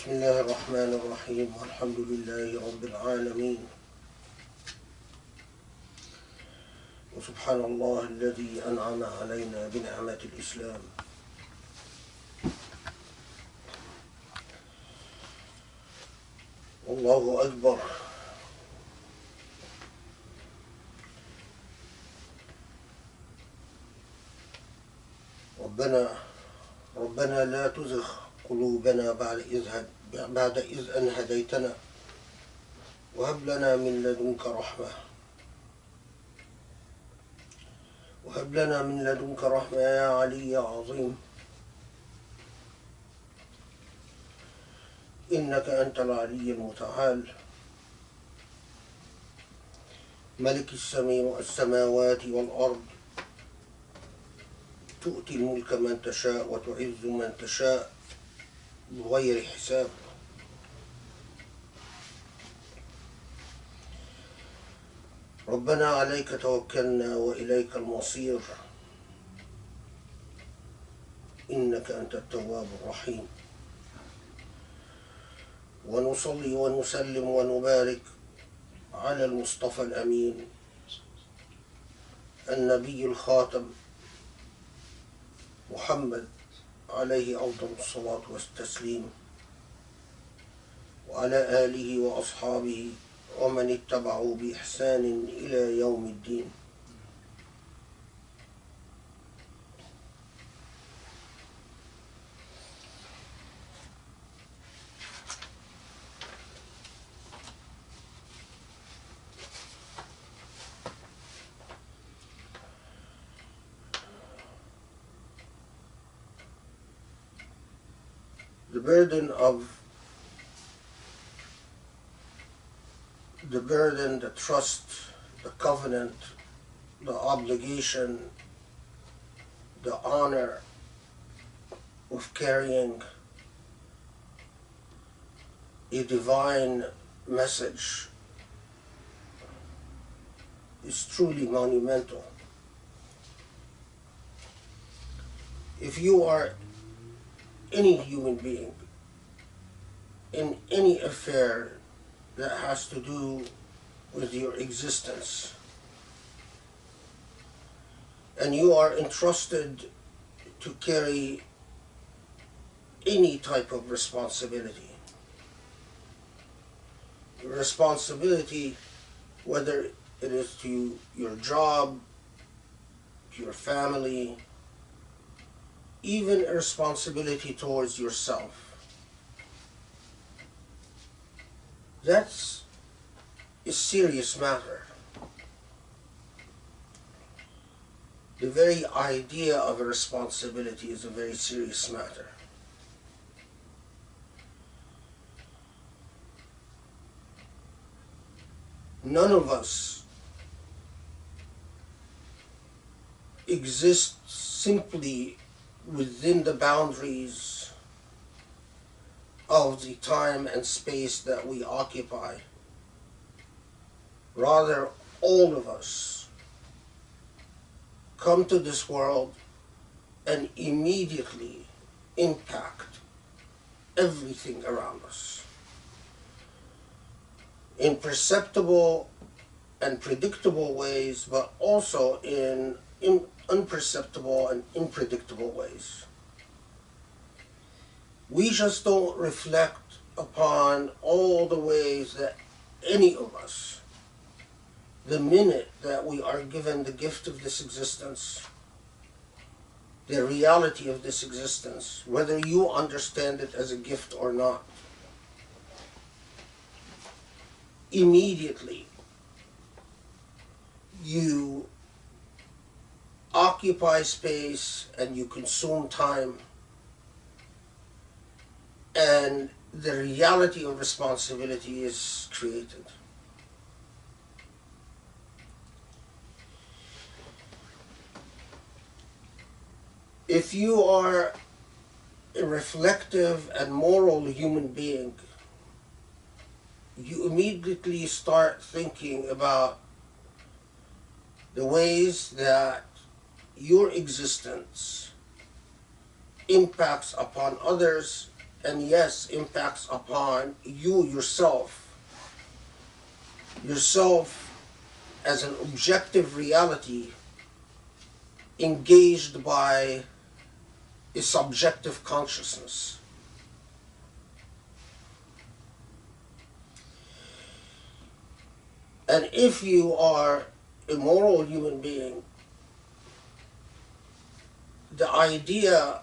بسم الله الرحمن الرحيم والحمد لله رب العالمين وسبحان الله الذي أنعم علينا بنعمة الإسلام والله أكبر. ربنا لا تزغ قلوبنا بعد إذ أن هديتنا وهب لنا من لدنك رحمة يا علي يا عظيم إنك أنت العلي المتعال ملك السماوات والأرض تؤتي الملك من تشاء وتعز من تشاء بغير حساب. ربنا عليك توكلنا وإليك المصير إنك أنت التواب الرحيم. ونصلي ونسلم ونبارك على المصطفى الأمين النبي الخاتم محمد عليه أفضل الصلاة والتسليم وعلى آله وأصحابه ومن اتبعوا بإحسان إلى يوم الدين. The burden, the trust, the covenant, the obligation, the honor of carrying a divine message is truly monumental. If you are any human being in any affair that has to do with your existence, and you are entrusted to carry any type of responsibility, whether it is to your job, to your family, even a responsibility towards yourself, that's a serious matter. The very idea of a responsibility is a very serious matter. None of us exist simply within the boundaries of the time and space that we occupy. Rather, all of us come to this world and immediately impact everything around us in perceptible and predictable ways, but also in unperceptible and unpredictable ways. We just don't reflect upon all the ways that any of us, the minute that we are given the gift of this existence, the reality of this existence, whether you understand it as a gift or not, immediately you occupy space and you consume time, and the reality of responsibility is created. If you are a reflective and moral human being, you immediately start thinking about the ways that your existence impacts upon others and yes, impacts upon you yourself as an objective reality engaged by a subjective consciousness. And if you are a moral human being, the idea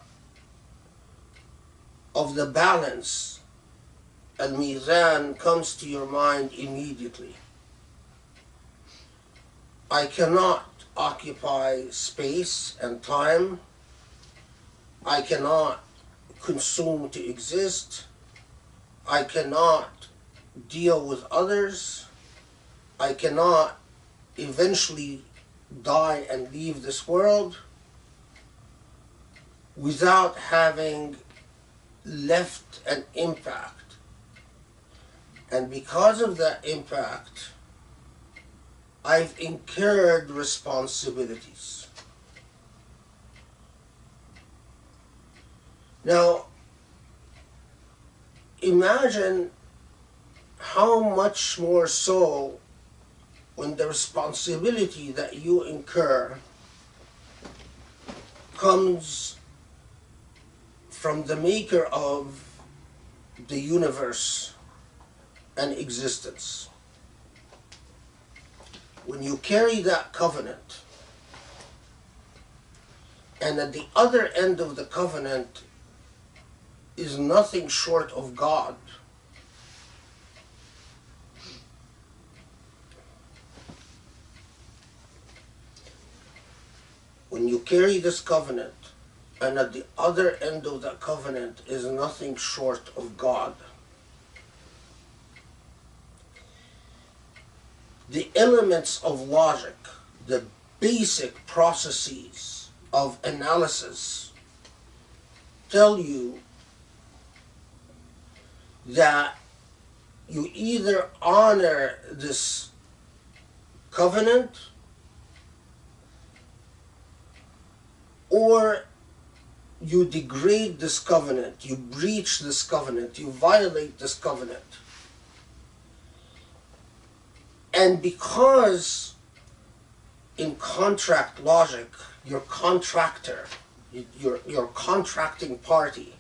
of the balance, al-mizan, comes to your mind immediately. I cannot occupy space and time. I cannot consume to exist. I cannot deal with others. I cannot eventually die and leave this world without having left an impact. And because of that impact, I've incurred responsibilities. Now, imagine how much more so when the responsibility that you incur comes from the maker of the universe and existence. When you carry that covenant, and at the other end of the covenant is nothing short of God, when you carry this covenant, and at the other end of that covenant is nothing short of God, the elements of logic, the basic processes of analysis tell you that you either honor this covenant or you degrade this covenant, you breach this covenant, you violate this covenant. And because in contract logic, your contractor, your contracting party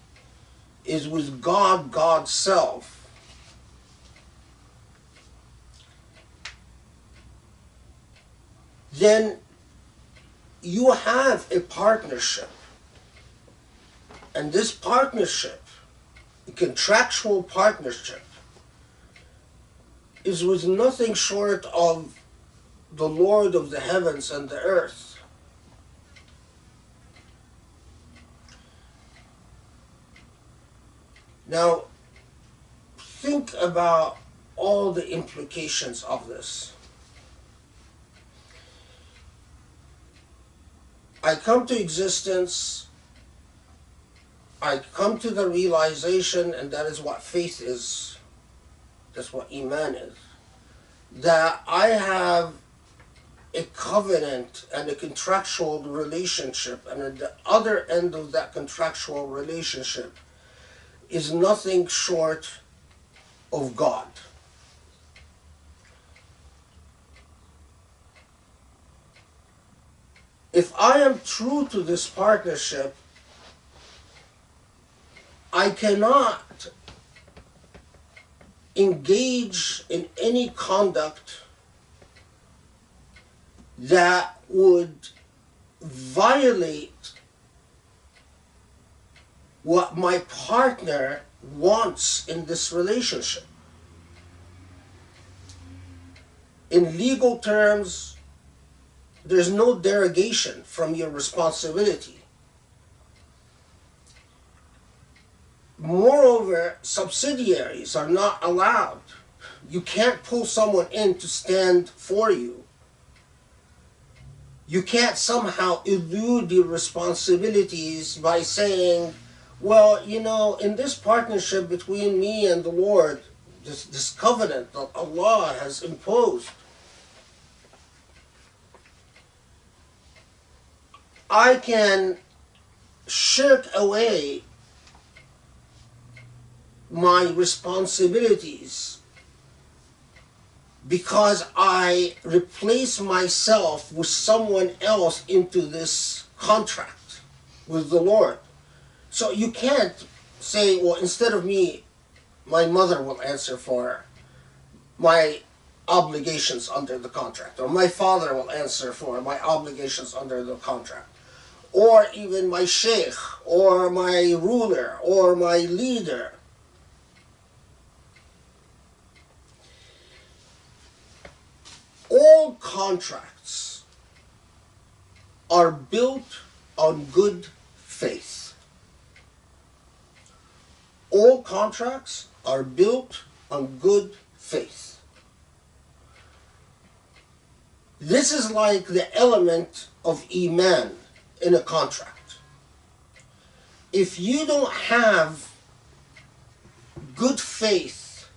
is with God, God's self, then you have a partnership. And this partnership, a contractual partnership, is with nothing short of the Lord of the heavens and the earth. Now, think about all the implications of this. I come to existence, I come to the realization, and that is what faith is, that's what Iman is, that I have a covenant and a contractual relationship, and at the other end of that contractual relationship is nothing short of God. If I am true to this partnership, I cannot engage in any conduct that would violate what my partner wants in this relationship. In legal terms, there's no derogation from your responsibility. Moreover, subsidiaries are not allowed. You can't pull someone in to stand for you. You can't somehow elude your responsibilities by saying, well, you know, in this partnership between me and the Lord, this covenant that Allah has imposed, I can shirk away my responsibilities because I replace myself with someone else into this contract with the Lord. So you can't say, well, instead of me, my mother will answer for my obligations under the contract, or my father will answer for my obligations under the contract, or even my sheikh, or my ruler, or my leader. All contracts are built on good faith. All contracts are built on good faith. This is like the element of Iman in a contract. If you don't have good faith,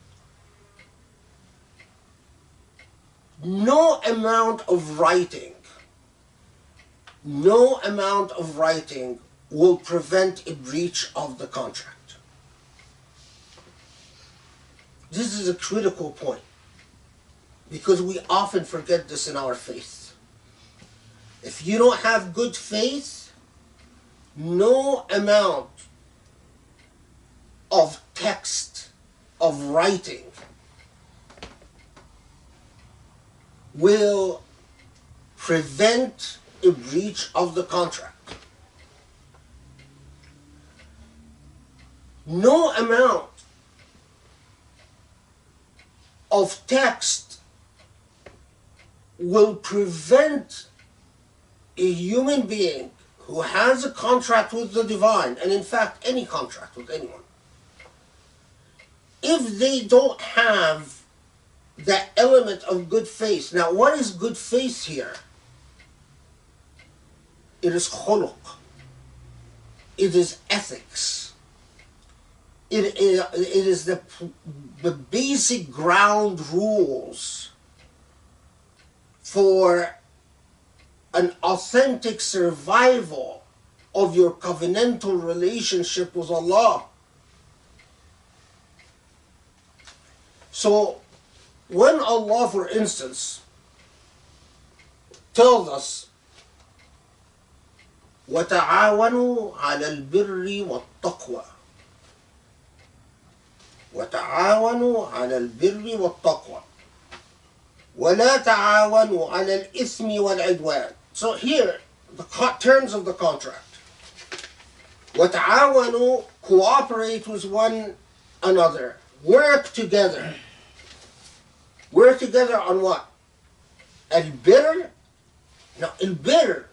no amount of writing will prevent a breach of the contract. This is a critical point, because we often forget this in our faith. If you don't have good faith, no amount of text, of writing, will prevent a breach of the contract. No amount of text will prevent a human being who has a contract with the divine, and in fact any contract with anyone, if they don't have that element of good faith. Now, what is good faith here? It is khuluq. It is ethics. It is the basic ground rules for an authentic survival of your covenantal relationship with Allah. So, when Allah, for instance, tells us, وَتَعَاوَنُوا عَلَى الْبِرِّ وَالتَّقْوَى, وَتَعَاوَنُوا عَلَى الْبِرِّ وَالتَّقْوَى, وَلَا تَعَاوَنُوا عَلَى الْإِثْمِ وَالْعِدْوَانِ. So here, the terms of the contract. وَتَعَاوَنُوا, cooperate with one another, work together. Work together on what? Al-birr. Now, al-birr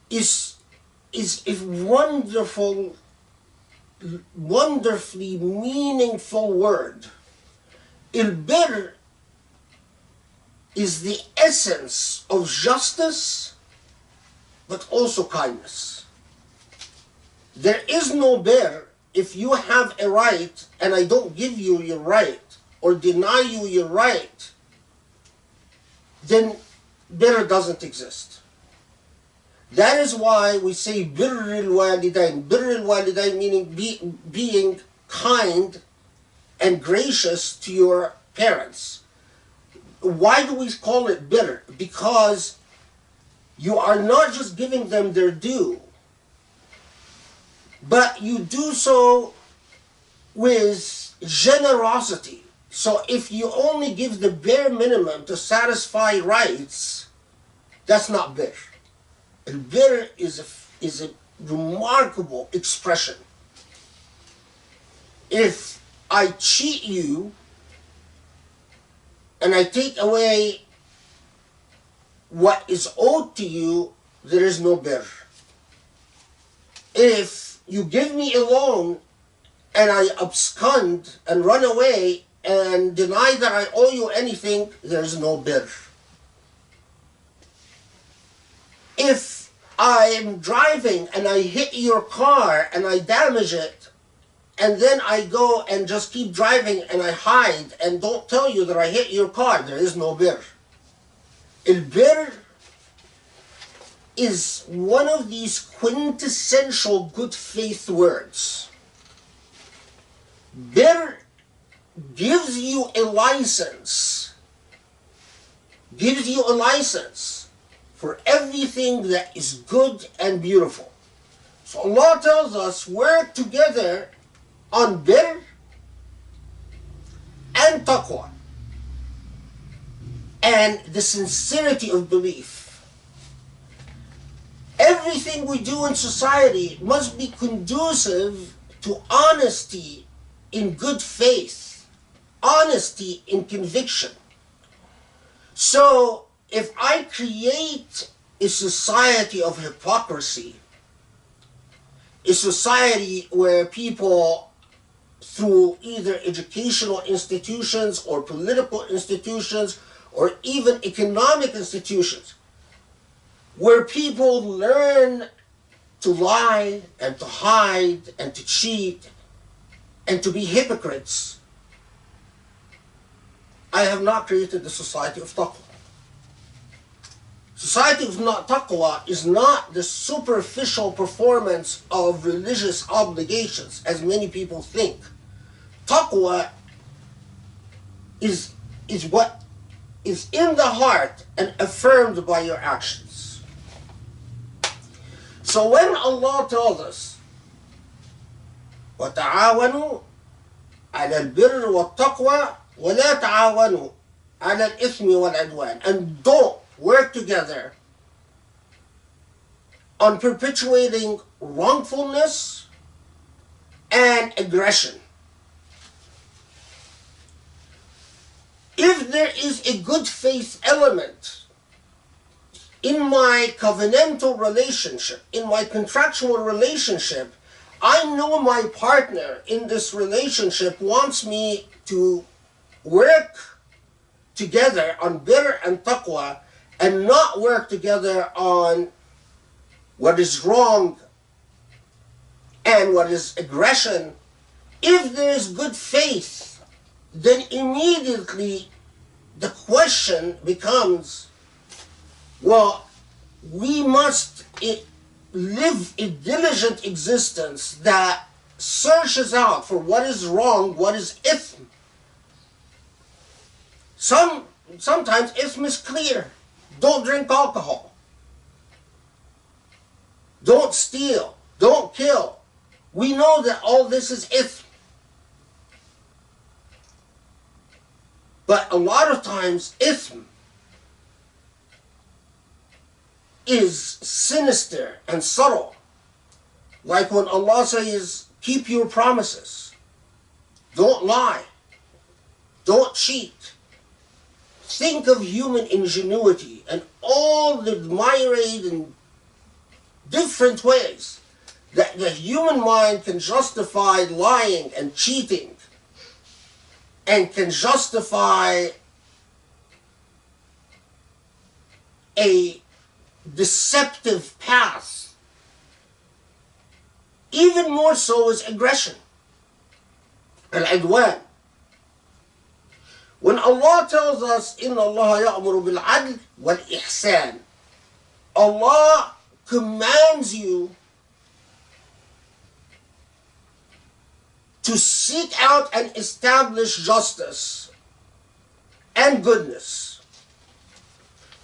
is a wonderfully meaningful word. Al-birr is the essence of justice, but also kindness. There is no birr if you have a right and I don't give you your right, or deny you your right, then birr doesn't exist. That is why we say birr al-walidain. Birr al-walidain meaning being kind and gracious to your parents. Why do we call it birr? Because you are not just giving them their due, but you do so with generosity. So if you only give the bare minimum to satisfy rights, that's not birr. And birr is a remarkable expression. If I cheat you and I take away what is owed to you, there is no birr. If you give me a loan and I abscond and run away and deny that I owe you anything, there is no birr. If I am driving and I hit your car and I damage it, and then I go and just keep driving and I hide and don't tell you that I hit your car, there is no birr. Al-birr is one of these quintessential good faith words. Bir gives you a license, for everything that is good and beautiful. So Allah tells us, work together on bir and taqwa, and the sincerity of belief. Everything we do in society must be conducive to honesty in good faith, honesty in conviction. So if I create a society of hypocrisy, a society where people, through either educational institutions or political institutions or even economic institutions, where people learn to lie and to hide and to cheat and to be hypocrites, I have not created the society of taqwa. Society of taqwa is not the superficial performance of religious obligations, as many people think. Taqwa is what is in the heart and affirmed by your actions. So when Allah tells us, وَتَعَاوَنُوا عَلَى الْبِرِّ وَالتَّقْوَى وَلَا تَعَاوَنُوا عَلَى الْإِثْمِ وَالْعُدْوَانِ, and don't work together on perpetuating wrongfulness and aggression. If there is a good faith element in my covenantal relationship, in my contractual relationship, I know my partner in this relationship wants me to work together on bir and taqwa and not work together on what is wrong and what is aggression. If there is good faith, then immediately the question becomes, well, we must live a diligent existence that searches out for what is wrong, what is ithm. Sometimes ithm is clear. Don't drink alcohol. Don't steal. Don't kill. We know that all this is ithm. But a lot of times ithm is sinister and subtle. Like when Allah says, keep your promises. Don't lie. Don't cheat. Think of human ingenuity and all the myriad and different ways that the human mind can justify lying and cheating and can justify a deceptive path. Even more so is aggression, al-adwan. When Allah tells us, إِنَّ اللَّهَ يَأْمُرُ بِالْعَدْلِ وَالْإِحْسَانِ, Allah commands you to seek out and establish justice and goodness.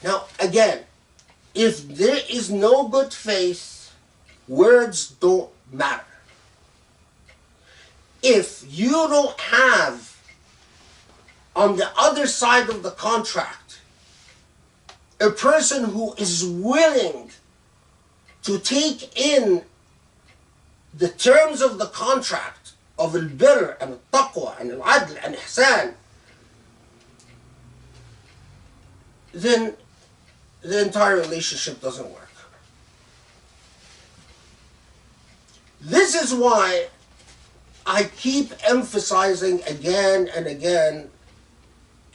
Now, again, if there is no good faith, words don't matter. If you don't have on the other side of the contract a person who is willing to take in the terms of the contract of al-birr and al-taqwa and al-adl and ihsan, then the entire relationship doesn't work. This is why I keep emphasizing again and again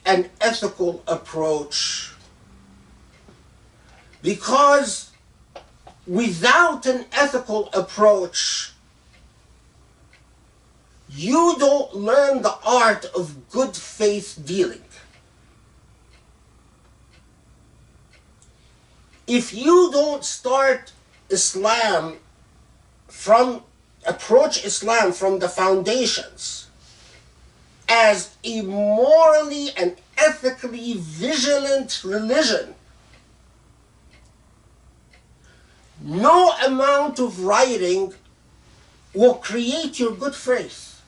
an ethical approach, because without an ethical approach, you don't learn the art of good faith dealing. If you don't start approach Islam from the foundations, as a morally and ethically vigilant religion, no amount of writing will create your good faith.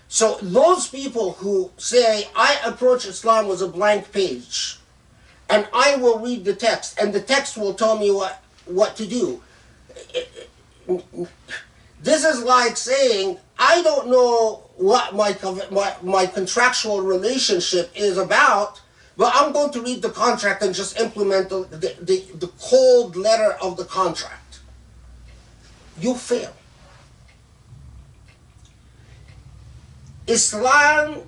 So those people who say, I approach Islam with a blank page, and I will read the text, and the text will tell me what to do. This is like saying, I don't know what my contractual relationship is about, but I'm going to read the contract and just implement the cold letter of the contract. You fail. Islam,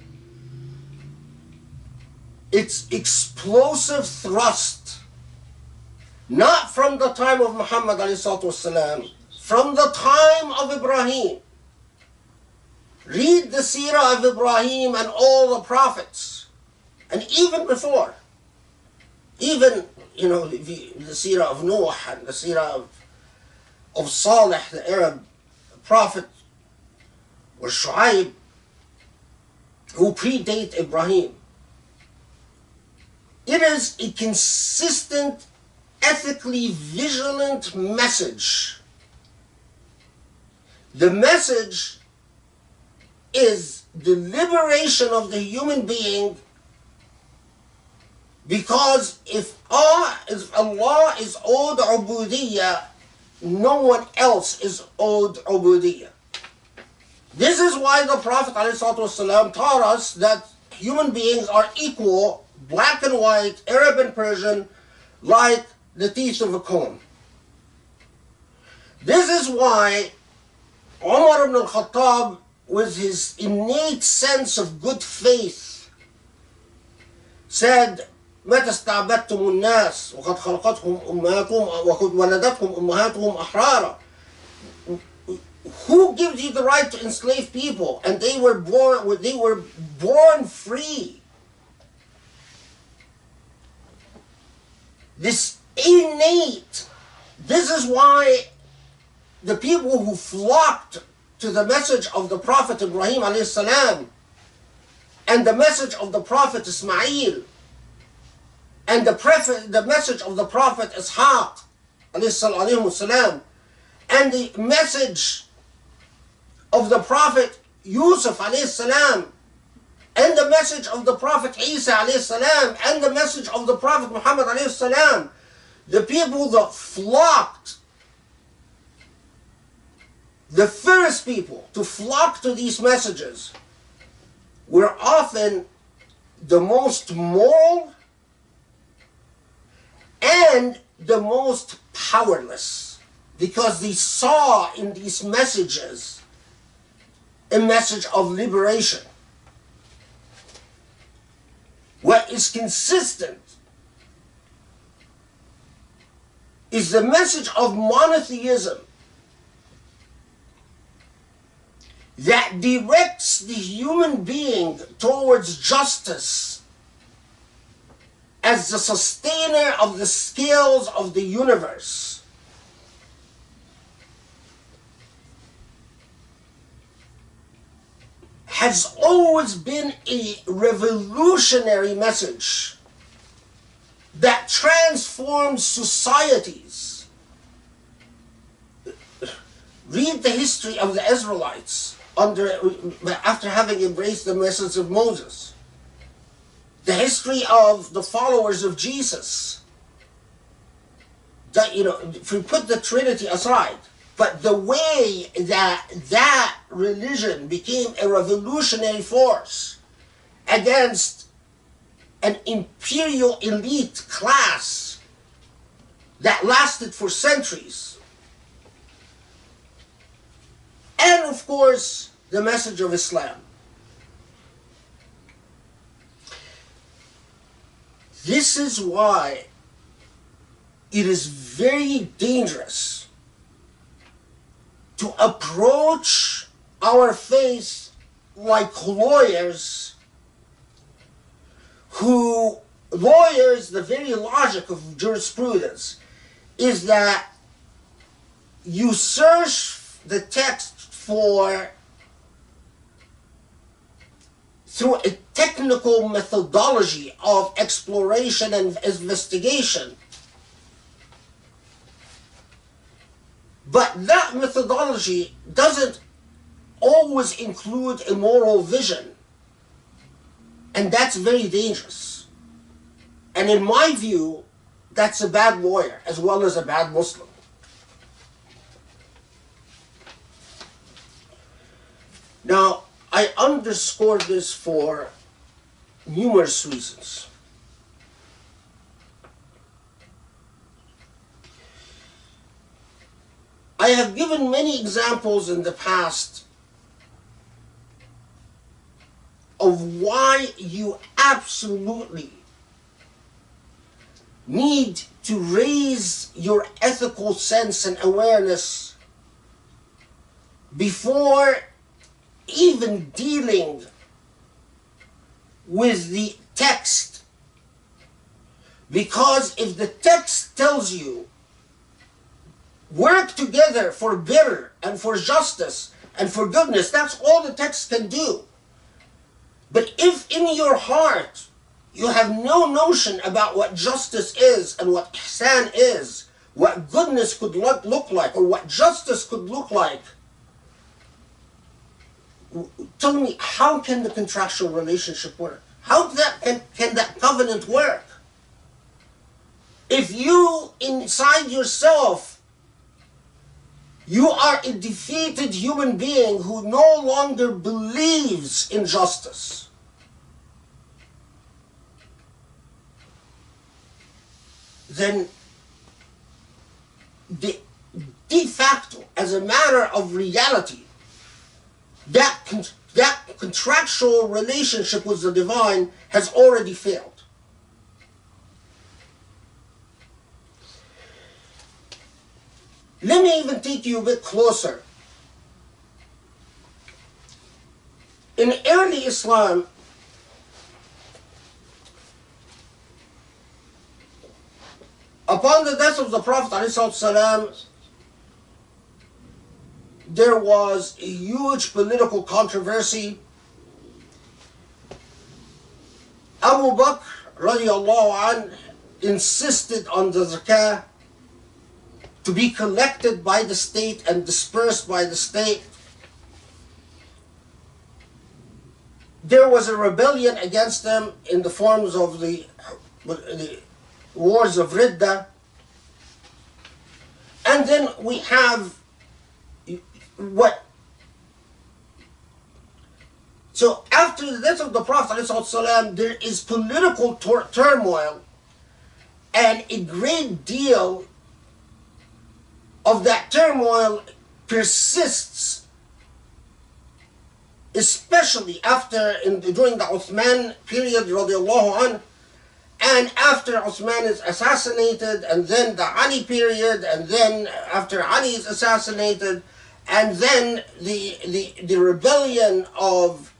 its explosive thrust, not from the time of Muhammad ﷺ, from the time of Ibrahim. Read the seerah of Ibrahim and all the prophets, and even before, even the seerah of Noah and the seerah of Salih, the Arab prophet, or Shu'aib, who predate Ibrahim. It is a consistent, ethically vigilant message. The message is the liberation of the human being, because if Allah is owed ubudiyyah, no one else is owed ubudiyyah. This is why the Prophet ﷺ taught us that human beings are equal, black and white, Arab and Persian, like the teeth of a comb. This is why Umar ibn al-Khattab, with his innate sense of good faith, said, متى استعبدتم الناس وقد خلقتهم أمهاتهم وقد ولدتهم أمهاتهم أحرارا. Who gives you the right to enslave people? And they were born free. This innate. This is why the people who flocked to the message of the Prophet Ibrahim alayhi salam, and the message of the Prophet Ismail, and the message of the Prophet Ishaq alayhi salam, and the message of the Prophet Yusuf alayhi salam, and the message of the Prophet Isa alayhi salam, and the message of the Prophet Muhammad alayhi salam, the people that flocked, the first people to flock to these messages, were often the most moral and the most powerless, because they saw in these messages a message of liberation. What is consistent is the message of monotheism that directs the human being towards justice as the sustainer of the scales of the universe. Has always been a revolutionary message that transforms societies. Read the history of the Israelites after having embraced the message of Moses. The history of the followers of Jesus. If we put the Trinity aside, but the way that religion became a revolutionary force against an imperial elite class that lasted for centuries. And of course, the message of Islam. This is why it is very dangerous to approach our faith like lawyers, the very logic of jurisprudence is that you search the text for through a technical methodology of exploration and investigation. But that methodology doesn't always include a moral vision. And that's very dangerous. And in my view, that's a bad lawyer as well as a bad Muslim. Now, I underscore this for numerous reasons. I have given many examples in the past of why you absolutely need to raise your ethical sense and awareness before even dealing with the text. Because if the text tells you, work together for birr and for justice and for goodness, that's all the text can do. But if in your heart you have no notion about what justice is and what ihsan is, what goodness could look like, or what justice could look like, tell me, how can the contractual relationship work? How can that covenant work? If you, inside yourself, you are a defeated human being who no longer believes in justice, then de facto, as a matter of reality, that contractual relationship with the divine has already failed. Let me even take you a bit closer. In early Islam, upon the death of the Prophet ﷺ, there was a huge political controversy. Abu Bakr radiallahu anh insisted on the zakah to be collected by the state and dispersed by the state. There was a rebellion against them in the forms of the wars of Ridda. And then we have so after the death of the Prophet ﷺ, there is political turmoil, and a great deal of that turmoil persists, especially during the Uthman period radiallahu anh, and after Uthman is assassinated, and then the Ali period, and then after Ali is assassinated, and then the rebellion of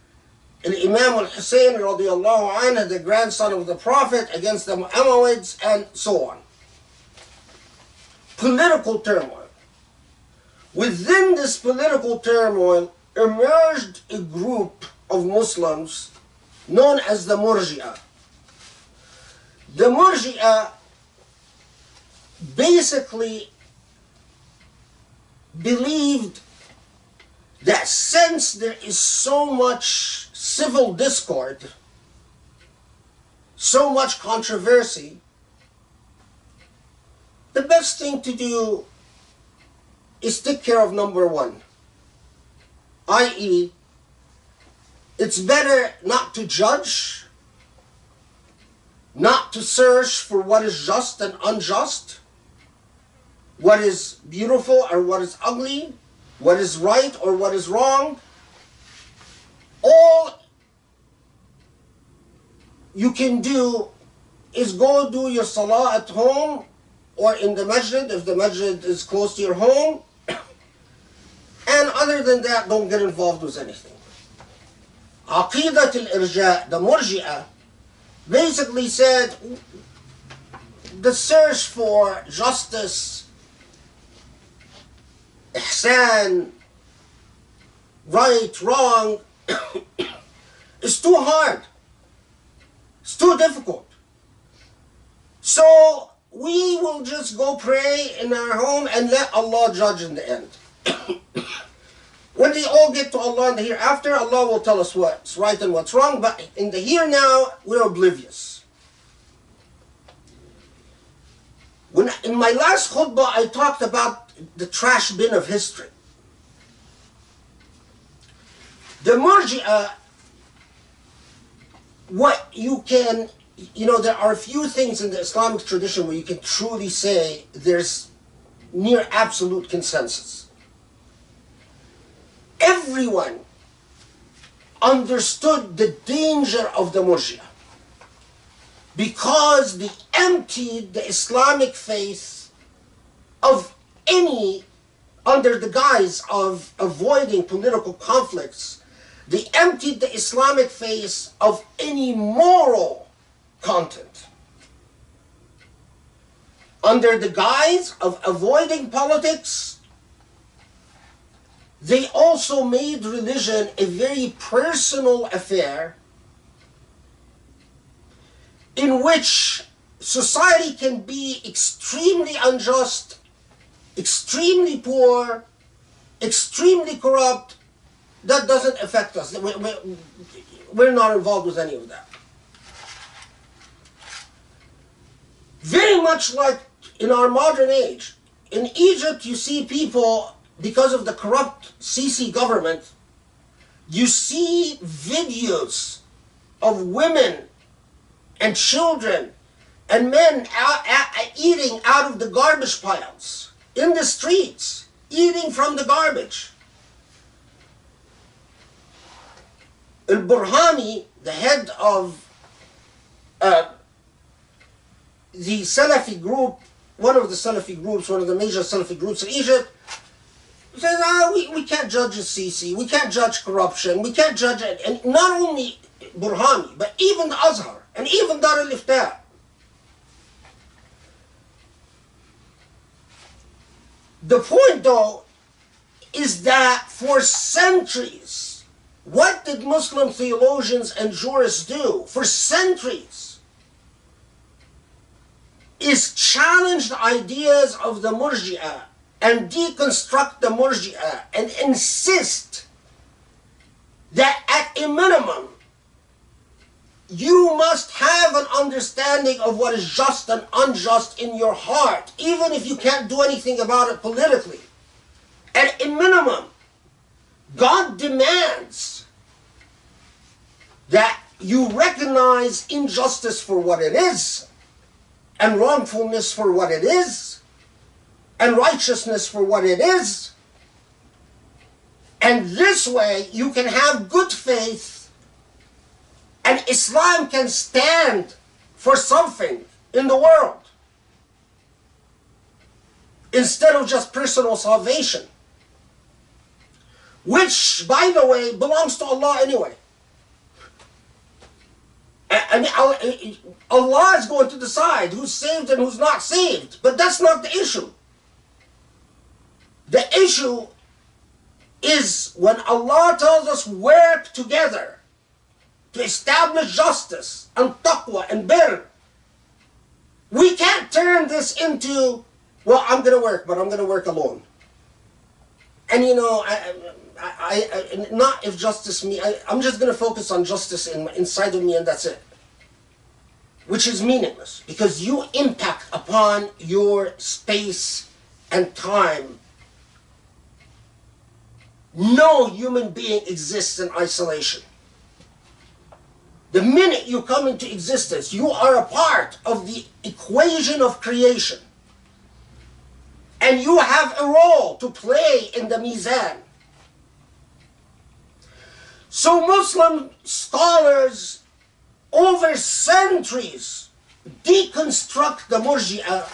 Imam al-Hussein radiallahu anhu, the grandson of the Prophet, against the Umayyads, and so on. Political turmoil. Within this political turmoil emerged a group of Muslims known as the Murji'ah. The Murji'ah basically believed that since there is so much civil discord, so much controversy, the best thing to do is take care of number one, i.e., it's better not to judge, not to search for what is just and unjust, what is beautiful or what is ugly, what is right or what is wrong. All you can do is go do your salah at home or in the masjid, if the masjid is close to your home. And other than that, don't get involved with anything. Aqidat al-Irja, the Murji'ah, basically said the search for justice, ihsan, right, wrong, It's too hard. It's too difficult. So we will just go pray in our home and let Allah judge in the end. When they all get to Allah in the hereafter, Allah will tell us what's right and what's wrong, but in the here now, we're oblivious. In my last khutbah, I talked about the trash bin of history. The Murji'ah, what you can, there are a few things in the Islamic tradition where you can truly say there's near absolute consensus. Everyone understood the danger of the Murji'ah because they emptied the Islamic faith of any, under the guise of avoiding political conflicts, they emptied the Islamic faith of any moral content. Under the guise of avoiding politics, they also made religion a very personal affair in which society can be extremely unjust, extremely poor, extremely corrupt. That doesn't affect us. We're not involved with any of that. Very much like in our modern age. In Egypt, you see people, because of the corrupt Sisi government, you see videos of women and children and men eating out of the garbage piles, in the streets, eating from the garbage. Al-Burhani, the head of the Salafi group, one of the Salafi groups, one of the major Salafi groups in Egypt, says, we can't judge Sisi, we can't judge corruption, we can't judge it. And not only Burhani, but even the Azhar, and even Dar al-Ifta. The point, though, is that for centuries, what did Muslim theologians and jurists do? For centuries, is challenge the ideas of the Murji'ah and deconstruct the Murji'ah and insist that at a minimum, you must have an understanding of what is just and unjust in your heart, even if you can't do anything about it politically. At a minimum, God demands that you recognize injustice for what it is, and wrongfulness for what it is, and righteousness for what it is. And this way you can have good faith, and Islam can stand for something in the world, instead of just personal salvation, which, by the way, belongs to Allah anyway. And Allah is going to decide who's saved and who's not saved. But that's not the issue. The issue is when Allah tells us work together to establish justice and taqwa and birr. We can't turn this into, well, I'm going to work, but I'm going to work alone. And not if justice me, I'm just going to focus on justice inside of me, and that's it. Which is meaningless, because you impact upon your space and time. No human being exists in isolation. The minute you come into existence, you are a part of the equation of creation. And you have a role to play in the mizan. So Muslim scholars over centuries deconstruct the Murji'ah,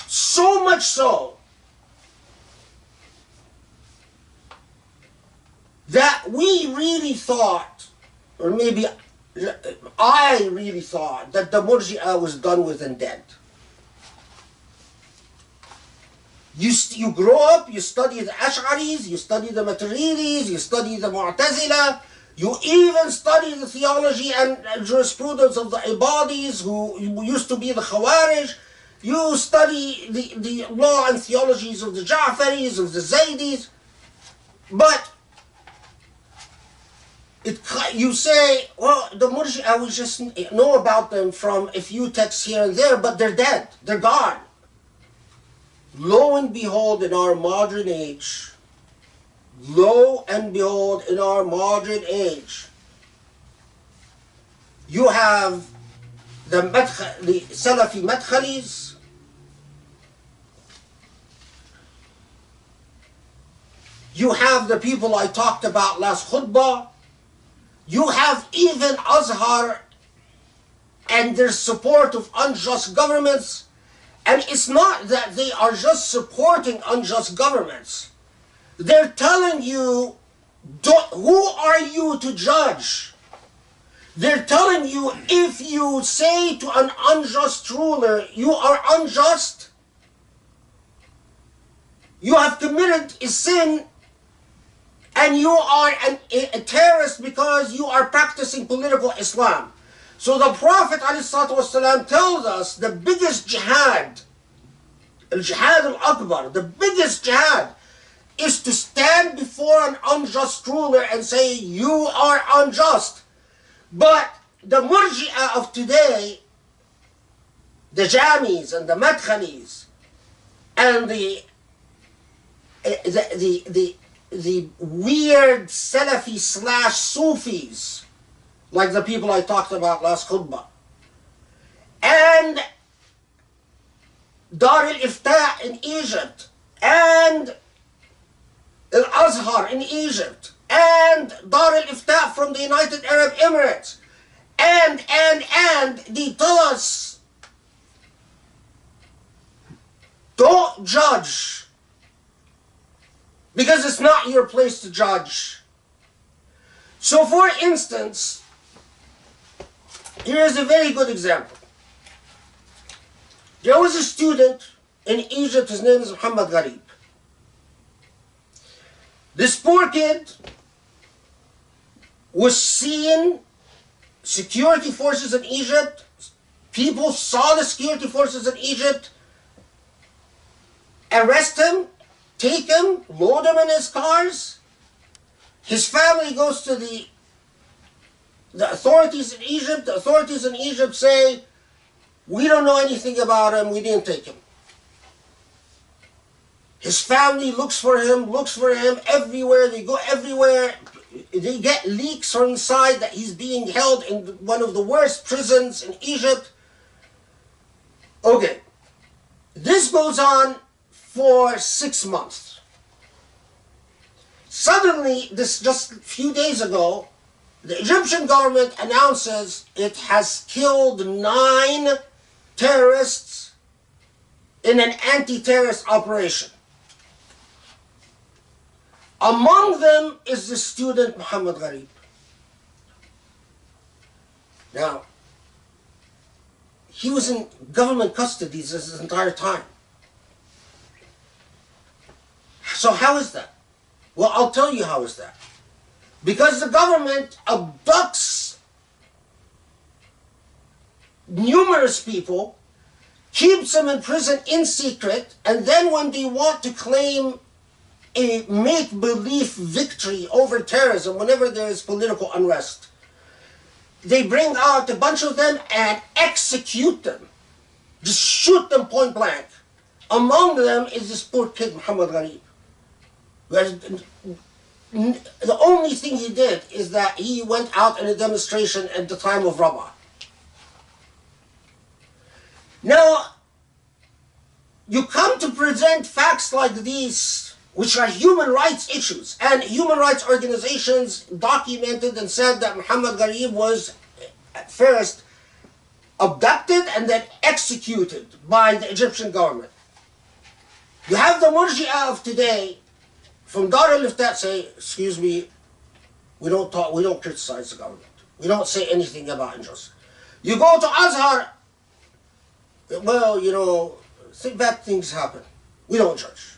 so much so that we really thought, or maybe I really thought, that the Murji'ah was done with and dead. You grow up, you study the Ash'aris, you study the Maturidis, you study the Mu'tazila, You even study the theology and jurisprudence of the Ibadis, who used to be the Khawarij. You study the law and theologies of the Ja'faris, of the Zaydis. But you say, well, the Murji'ah, we just know about them from a few texts here and there, but they're dead. They're gone. Lo and behold, in our modern age, you have the Salafi Madkhalis, you have the people I talked about last Khutbah, you have even Azhar and their support of unjust governments. And it's not that they are just supporting unjust governments. They're telling you, who are you to judge? They're telling you, if you say to an unjust ruler, you are unjust, you have committed a sin, and you are a terrorist because you are practicing political Islam. So the Prophet ﷺ tells us the biggest jihad, al-jihad al-akbar, the biggest jihad is to stand before an unjust ruler and say, you are unjust. But the Murji'ah of today, the Jamis and the Madkhalis and the weird Salafi / Sufis, like the people I talked about last Khutbah, and Dar al-Ifta in Egypt, and Al-Azhar in Egypt, and Dar al-Ifta from the United Arab Emirates, and they tell us, don't judge, because it's not your place to judge. So for instance, here is a very good example. There was a student in Egypt, his name is Muhammad Gharib. This poor kid was seen, security forces in Egypt, people saw the security forces in Egypt, arrest him, take him, load him in his cars. His family goes to the authorities in Egypt. The authorities in Egypt say, we don't know anything about him, we didn't take him. His family looks for him everywhere, they go everywhere. They get leaks from inside that he's being held in one of the worst prisons in Egypt. Okay, this goes on for 6 months. Suddenly, this just a few days ago, the Egyptian government announces it has killed 9 terrorists in an anti-terrorist operation. Among them is the student Muhammad Gharib. Now, he was in government custody this entire time. So how is that? Well, I'll tell you how is that. Because the government abducts numerous people, keeps them in prison in secret, and then when they want to claim a make-believe victory over terrorism, whenever there is political unrest, they bring out a bunch of them and execute them. Just shoot them point blank. Among them is this poor kid, Muhammad Gharib. The only thing he did is that he went out in a demonstration at the time of Rabah. Now, you come to present facts like these, which are human rights issues, and human rights organizations documented and said that Muhammad Gharib was at first abducted and then executed by the Egyptian government. You have the Murji'ah of today from Dar al-Ifta say, excuse me, we don't criticize the government. We don't say anything about injustice. You go to Azhar, well, you know, bad things happen. We don't judge.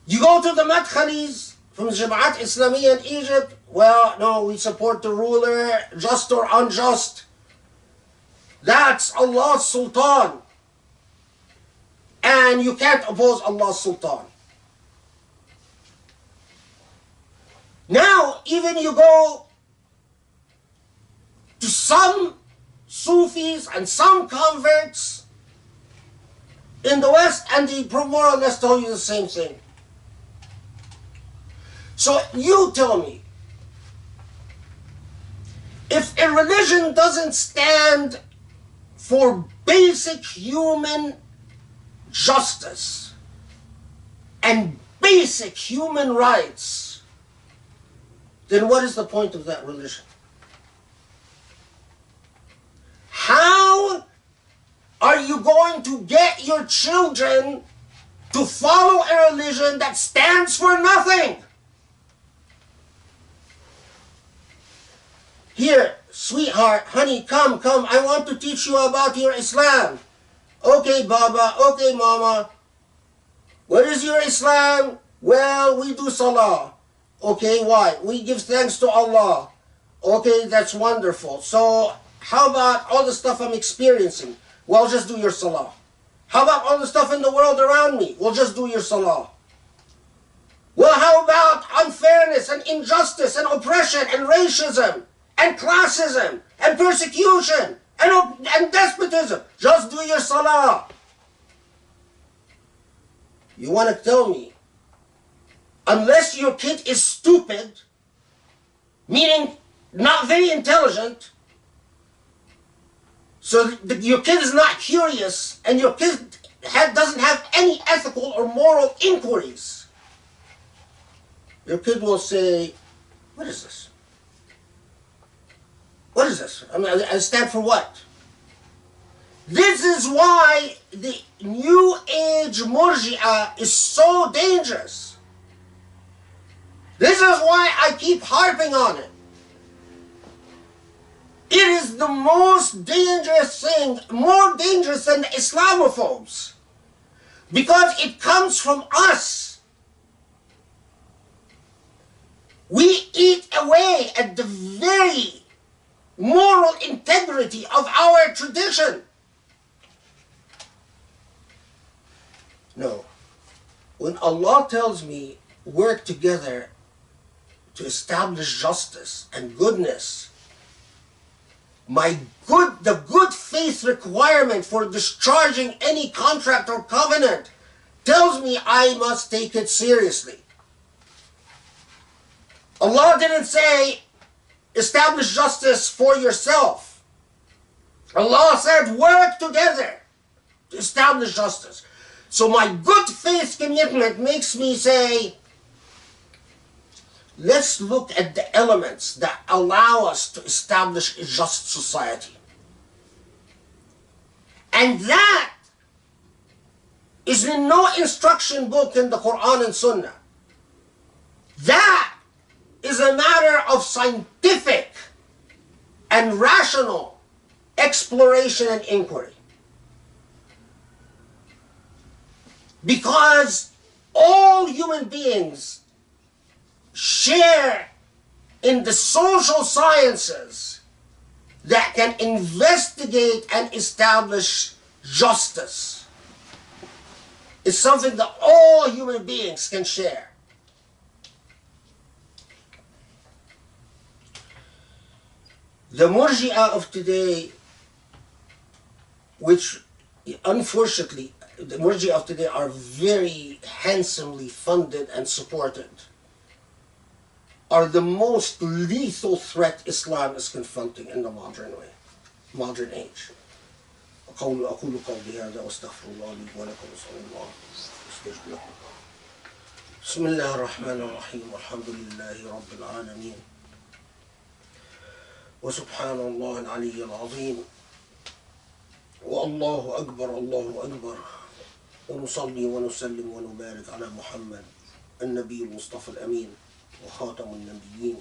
You go to the Madkhalis from the Jama'at Islamiyya in Egypt, well, no, we support the ruler, just or unjust. That's Allah's sultan. And you can't oppose Allah's sultan. Now, even you go to some Sufis and some converts in the West, and they more or less tell you the same thing. So you tell me, if a religion doesn't stand for basic human justice and basic human rights, then what is the point of that religion? How are you going to get your children to follow a religion that stands for nothing? Here, sweetheart, honey, come, I want to teach you about your Islam. Okay, Baba, okay, Mama. What is your Islam? Well, we do Salah. Okay, why? We give thanks to Allah. Okay, that's wonderful. So, how about all the stuff I'm experiencing? Well, just do your Salah. How about all the stuff in the world around me? Well, just do your Salah. Well, how about unfairness and injustice and oppression and racism and classism and persecution and despotism? Just do your Salah. You want to tell me, unless your kid is stupid, meaning not very intelligent, so your kid is not curious, and your kid doesn't have any ethical or moral inquiries, your kid will say, what is this? What is this? I mean, I stand for what? This is why the New Age Murji'ah is so dangerous. This is why I keep harping on it. It is the most dangerous thing, more dangerous than the Islamophobes, because it comes from us. We eat away at the very moral integrity of our tradition. No. When Allah tells me work together to establish justice and goodness, the good faith requirement for discharging any contract or covenant tells me I must take it seriously. Allah didn't say establish justice for yourself. Allah said work together to establish justice. So my good faith commitment makes me say, let's look at the elements that allow us to establish a just society. And that is in no instruction book in the Quran and Sunnah. That is a matter of scientific and rational exploration and inquiry. Because all human beings share in the social sciences that can investigate and establish justice. It's something that all human beings can share. The Murji'ah of today, which unfortunately, the Murji'ah of today are very handsomely funded and supported, are the most lethal threat Islam is confronting in the modern age. أقول قولي هذا وأستغفر الله لي ولكم وصلى الله استغفر لكم. بسم الله الرحمن الرحيم والحمد لله رب العالمين وسبحان الله العلي العظيم والله أكبر الله أكبر ونصلي ونسلم ونبارك على محمد النبي المصطفى الأمين وخاتم النبيين.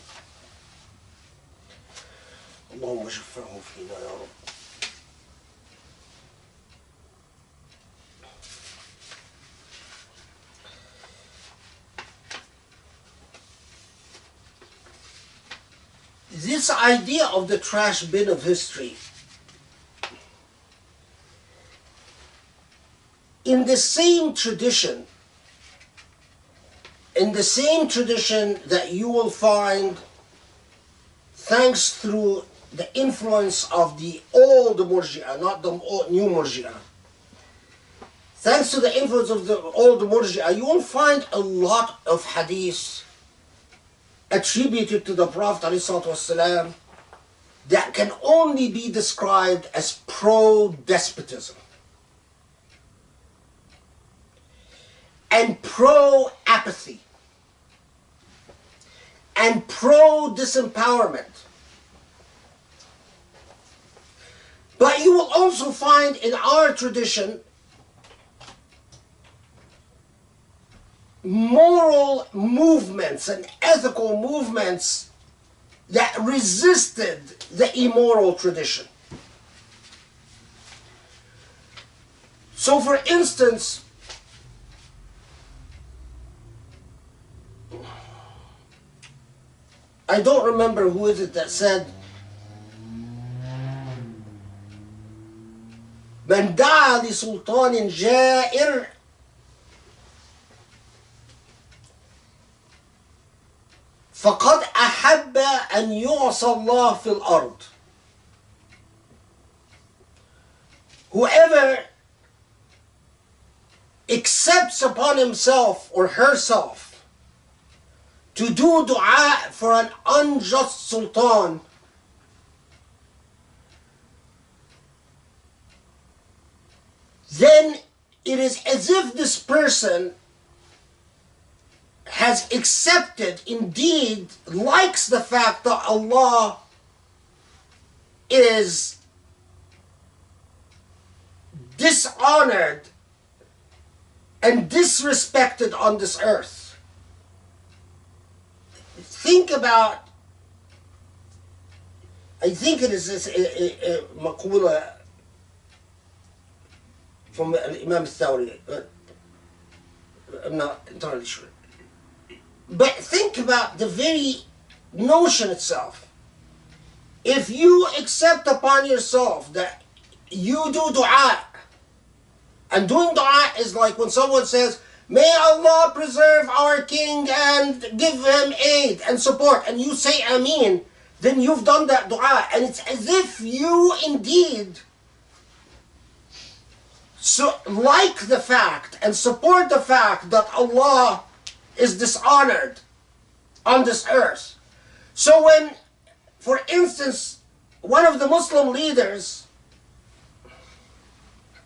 اللهم شفعه فينا يا رب. this idea of the trash bin of history, in the same tradition that you will find, thanks through the influence of the old Murji'ah, not the new Murji'ah, thanks to the influence of the old Murji'ah, you will find a lot of hadith attributed to the Prophet ﷺ that can only be described as pro-despotism and pro-apathy and pro-disempowerment. But you will also find in our tradition moral movements and ethical movements that resisted the immoral tradition. So for instance, I don't remember who is it that said, من دعا لسلطان جائر فقد أحب أن يعصى الله في الأرض. Whoever accepts upon himself or herself to do dua for an unjust sultan, then it is as if this person has accepted, indeed likes the fact that Allah is dishonored and disrespected on this earth. Think about, I think it is this maqula from Imam al-Thawri, but I'm not entirely sure. But think about the very notion itself. If you accept upon yourself that you do dua, and doing dua is like when someone says, may Allah preserve our king and give him aid and support, and you say Ameen, then you've done that dua. And it's as if you indeed like the fact and support the fact that Allah is dishonored on this earth. So when, for instance, one of the Muslim leaders,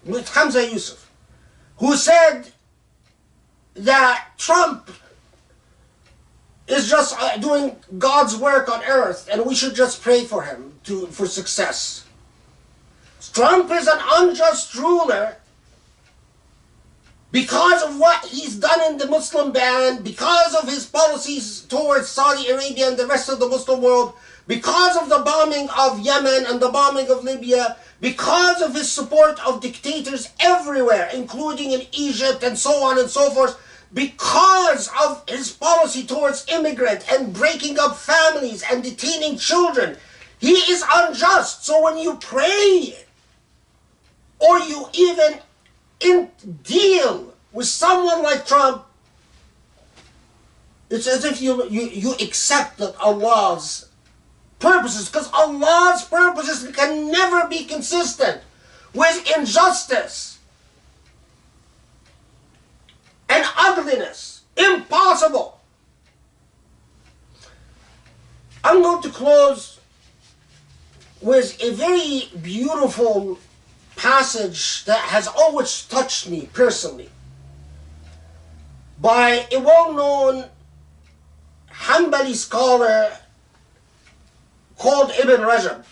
with Hamza Yusuf, who said that Trump is just doing God's work on earth and we should just pray for him for success. Trump is an unjust ruler because of what he's done in the Muslim ban, because of his policies towards Saudi Arabia and the rest of the Muslim world, because of the bombing of Yemen and the bombing of Libya, because of his support of dictators everywhere, including in Egypt and so on and so forth, because of his policy towards immigrants and breaking up families and detaining children. He is unjust. So when you pray or you even deal with someone like Trump, it's as if you accept that Allah's purposes, because Allah's purposes can never be consistent with injustice and ugliness. Impossible. I'm going to close with a very beautiful passage that has always touched me personally, by a well-known Hanbali scholar called Ibn Rajab.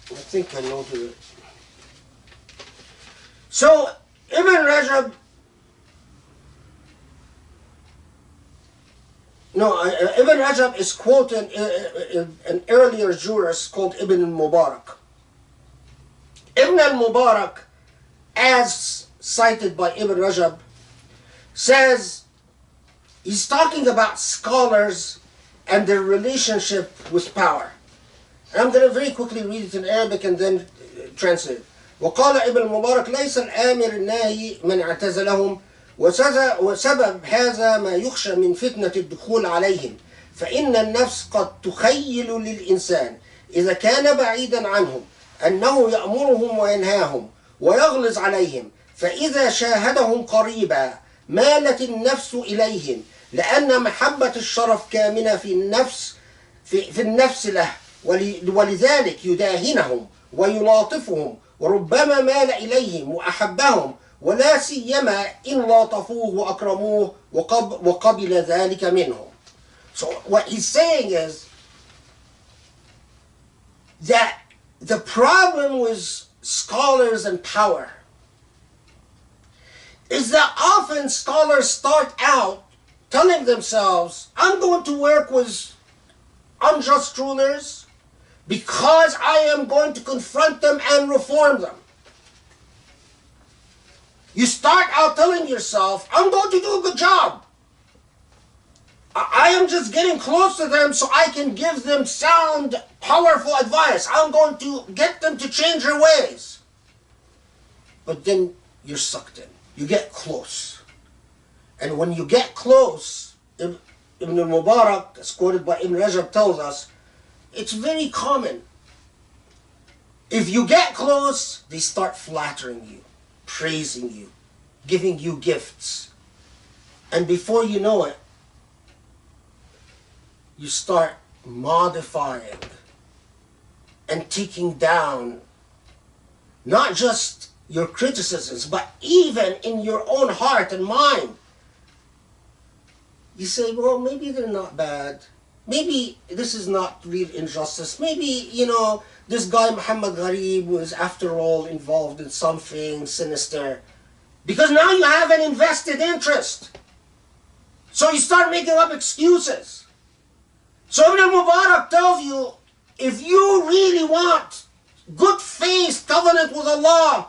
I think I noted it. So Ibn Rajab, Ibn Rajab is quoted in an earlier jurist called Ibn al-Mubarak. Ibn al-Mubarak, as cited by Ibn Rajab, says He's talking about scholars and their relationship with power. And I'm going to very quickly read it in Arabic and then translate it. وقال ابن المبارك ليس الآمر الناهي من اعتزلهم وسبب هذا ما يخشى من فتنة الدخول عليهم فإن النفس قد تخيل للإنسان إذا كان بعيدا عنهم أنه يأمرهم وينهاهم ويغلظ عليهم فإذا شاهدهم قريبا مالت النفس إليهم لأن محبة الشرف كامنة في النفس له ولذلك يداهنهم ويلاطفهم وربما مال إليهم وأحبهم ولا سيما إن لاطفوه وأكرموه وقبل ذلك منهم. So what he's saying is that the problem with scholars and power is that often scholars start out telling themselves, I'm going to work with unjust rulers because I am going to confront them and reform them. You start out telling yourself, I'm going to do a good job. I am just getting close to them so I can give them sound, powerful advice. I'm going to get them to change their ways. But then you're sucked in. You get close. And when you get close, Ibn al-Mubarak, as quoted by Ibn Rajab, tells us, it's very common. If you get close, they start flattering you, praising you, giving you gifts. And before you know it, you start modifying and taking down not just your criticisms, but even in your own heart and mind. You say, well, maybe they're not bad. Maybe this is not real injustice. Maybe, this guy Muhammad Gharib was after all involved in something sinister. Because now you have an invested interest. So you start making up excuses. So Ibn al-Mubarak tells you, if you really want good faith covenant with Allah,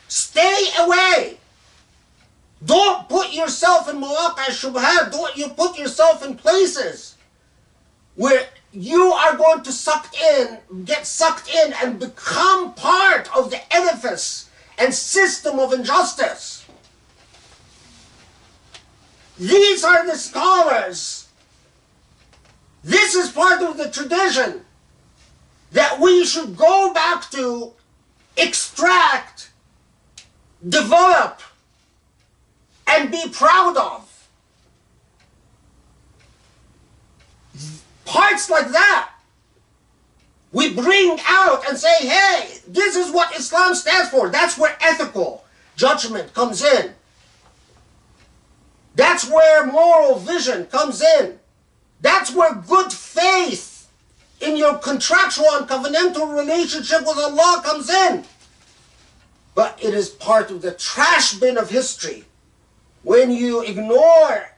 stay away. Don't put yourself in mawaqi' shubhat. Don't you put yourself in places where you are going to get sucked in and become part of the edifice and system of injustice. These are the scholars. This is part of the tradition that we should go back to, extract, develop, and be proud of. Parts like that we bring out and say, hey, this is what Islam stands for. That's where ethical judgment comes in. That's where moral vision comes in. That's where good faith in your contractual and covenantal relationship with Allah comes in. But it is part of the trash bin of history when you ignore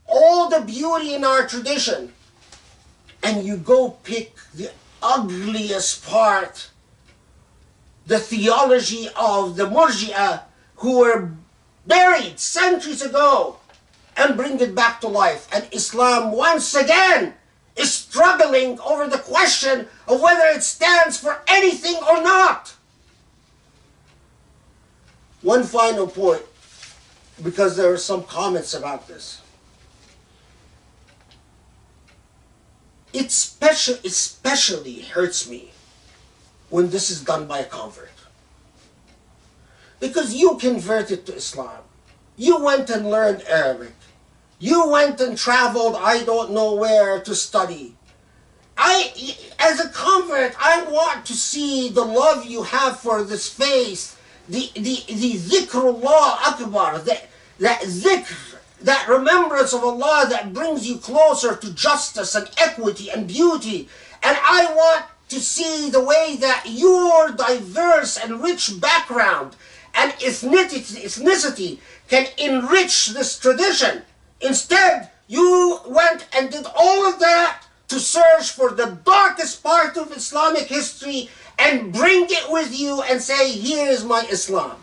all the beauty in our tradition and you go pick the ugliest part, the theology of the Murji'ah who were buried centuries ago, and bring it back to life. And Islam once again is struggling over the question of whether it stands for anything or not. One final point, because there are some comments about this. It especially hurts me when this is done by a convert. Because you converted to Islam. You went and learned Arabic. You went and traveled I don't know where to study. As a convert, I want to see the love you have for this faith, the dhikrullah akbar, that dhikr, that remembrance of Allah that brings you closer to justice and equity and beauty. And I want to see the way that your diverse and rich background and ethnicity can enrich this tradition. Instead, you went and did all of that to search for the darkest part of Islamic history and bring it with you and say, here is my Islam.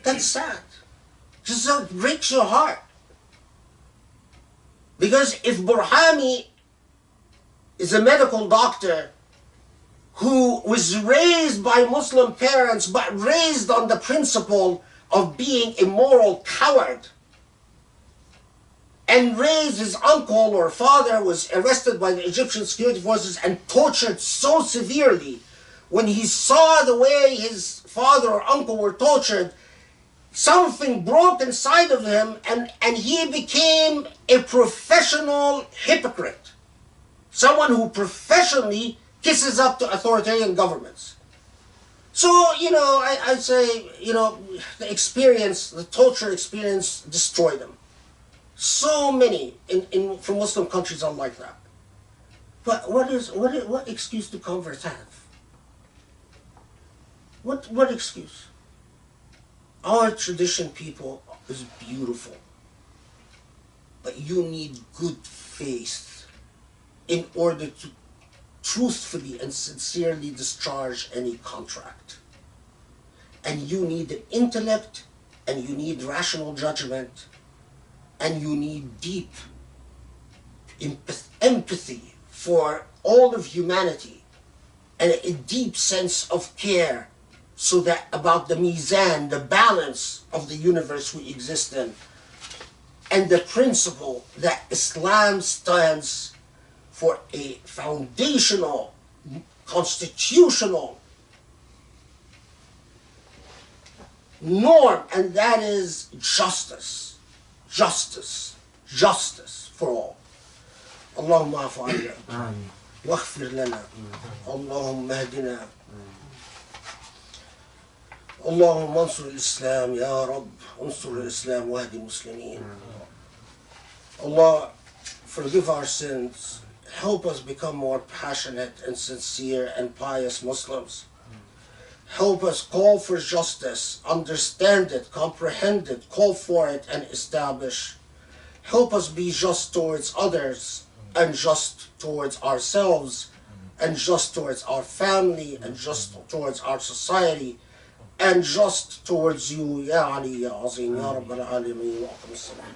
That's sad. Just it breaks your heart. Because if Burhani is a medical doctor who was raised by Muslim parents, but raised on the principle of being a moral coward, and raised his uncle or father was arrested by the Egyptian security forces and tortured so severely, when he saw the way his father or uncle were tortured, something broke inside of him, and he became a professional hypocrite. Someone who professionally kisses up to authoritarian governments. So, I'd say, the experience, the torture experience destroyed them. So many from Muslim countries are like that. But what excuse do converts have? What excuse? Our tradition, people, is beautiful. But you need good faith in order to truthfully and sincerely discharge any contract. And you need the intellect, and you need rational judgment, and you need deep empathy for all of humanity, and a deep sense of care, so that about the mizan, the balance of the universe we exist in, and the principle that Islam stands for a foundational, constitutional norm, and that is justice. Justice for all. Allahumma afu anna. Waghfir lana. Allahumma hadina. اللهم انصر الإسلام يا رب انصر الإسلام واهدي المسلمين. Allah, forgive our sins, help us become more passionate and sincere and pious Muslims. Help us call for justice, understand it, comprehend it, call for it and establish. Help us be just towards others and just towards ourselves and just towards our family and just towards our society and just towards you, Ya Ali, Ya Azim, Ya Rabbal Alameen, wa aqim as-salam.